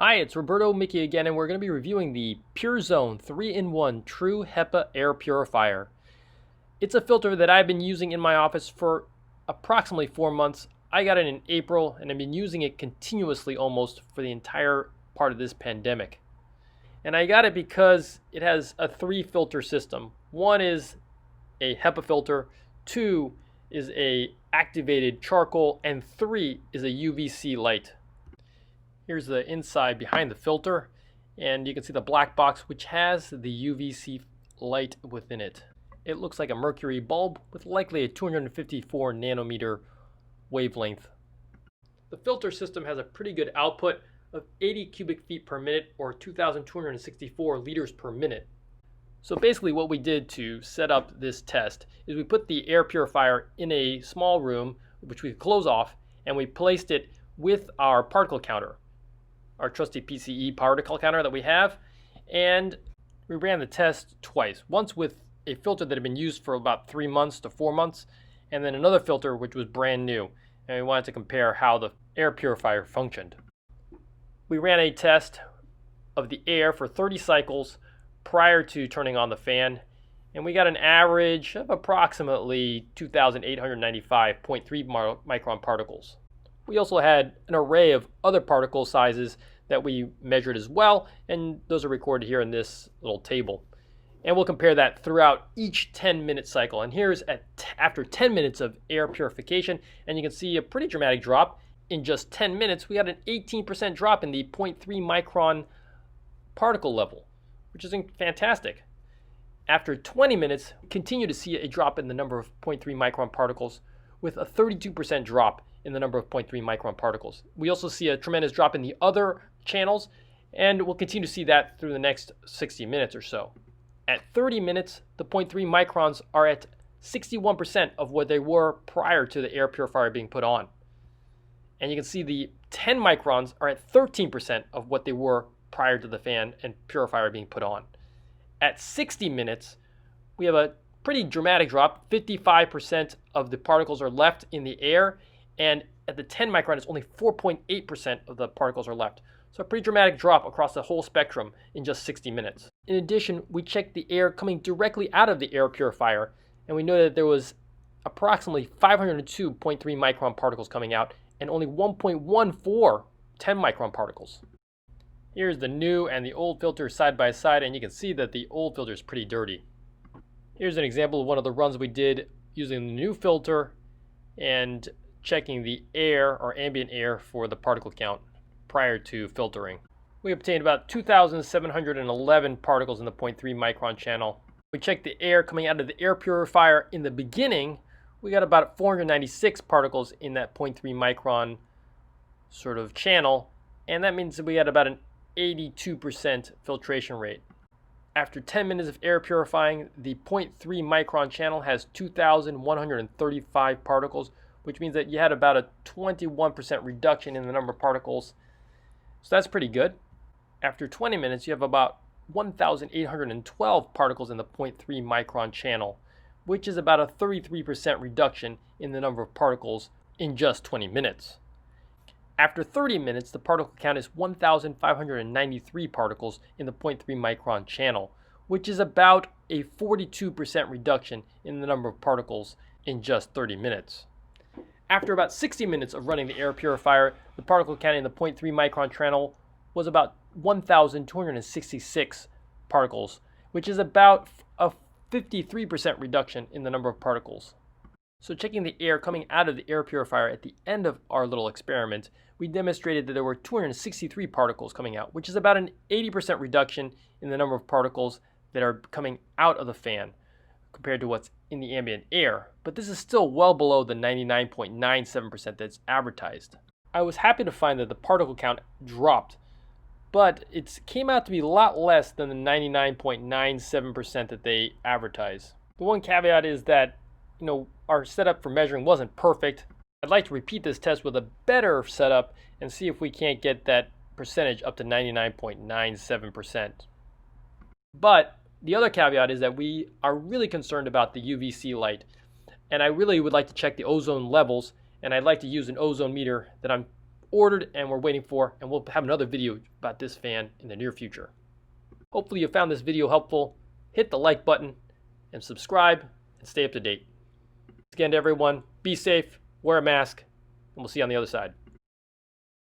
Hi, it's Roberto Mickey again, and we're going to be reviewing the PureZone 3-in-1 True HEPA Air Purifier. It's a filter that I've been using in my office for approximately 4 months. I got it in April, and I've been using it continuously almost for the entire part of this pandemic. And I got it because it has a 3-filter system. One is a HEPA filter, 2 is a activated charcoal, and 3 is a UVC light. Here's the inside behind the filter, and you can see the black box which has the UVC light within it. It looks like a mercury bulb with likely a 254 nanometer wavelength. The filter system has a pretty good output of 80 cubic feet per minute or 2,264 liters per minute. So basically what we did to set up this test is we put the air purifier in a small room which we close off, and we placed it with our particle counter, our trusty PCE particle counter that we have, and we ran the test twice. Once with a filter that had been used for about 3 months to 4 months, and then another filter which was brand new, and we wanted to compare how the air purifier functioned. We ran a test of the air for 30 cycles prior to turning on the fan, and we got an average of approximately 2,895.3 micron particles. We also had an array of other particle sizes that we measured as well, and those are recorded here in this little table. And we'll compare that throughout each 10-minute cycle. And here's after 10 minutes of air purification, and you can see a pretty dramatic drop. In just 10 minutes, we had an 18% drop in the 0.3 micron particle level, which is fantastic. After 20 minutes, we continue to see a drop in the number of 0.3 micron particles with a 32% drop in the number of 0.3 micron particles. We also see a tremendous drop in the other channels, and we'll continue to see that through the next 60 minutes or so. At 30 minutes, the 0.3 microns are at 61% of what they were prior to the air purifier being put on. And you can see the 10 microns are at 13% of what they were prior to the fan and purifier being put on. At 60 minutes, we have a pretty dramatic drop. 55% of the particles are left in the air, and at the 10 micron, it's only 4.8% of the particles are left. So a pretty dramatic drop across the whole spectrum in just 60 minutes. In addition, we checked the air coming directly out of the air purifier, and we know that there was approximately 502.3 micron particles coming out and only 1.14 10 micron particles. Here's the new and the old filter side by side, and you can see that the old filter is pretty dirty. Here's an example of one of the runs we did using the new filter and checking the air or ambient air for the particle count prior to filtering. We obtained about 2,711 particles in the 0.3 micron channel. We checked the air coming out of the air purifier in the beginning. We got about 496 particles in that 0.3 micron sort of channel, and that means that we had about an 82% filtration rate. After 10 minutes of air purifying, the 0.3 micron channel has 2,135 particles, which means that you had about a 21% reduction in the number of particles. So that's pretty good. After 20 minutes, you have about 1,812 particles in the 0.3 micron channel, which is about a 33% reduction in the number of particles in just 20 minutes. After 30 minutes, the particle count is 1,593 particles in the 0.3 micron channel, which is about a 42% reduction in the number of particles in just 30 minutes. After about 60 minutes of running the air purifier, the particle count in the 0.3 micron channel was about 1,266 particles, which is about a 53% reduction in the number of particles. So checking the air coming out of the air purifier at the end of our little experiment, we demonstrated that there were 263 particles coming out, which is about an 80% reduction in the number of particles that are coming out of the fan compared to what's in the ambient air, but this is still well below the 99.97% that's advertised. I was happy to find that the particle count dropped, but it came out to be a lot less than the 99.97% that they advertise. The one caveat is that, our setup for measuring wasn't perfect. I'd like to repeat this test with a better setup and see if we can't get that percentage up to 99.97%. But the other caveat is that we are really concerned about the UVC light, and I really would like to check the ozone levels, and I'd like to use an ozone meter that I'm ordered and we're waiting for, and we'll have another video about this fan in the near future. Hopefully you found this video helpful. Hit the like button and subscribe and stay up to date. Again to everyone, be safe, wear a mask, and we'll see you on the other side.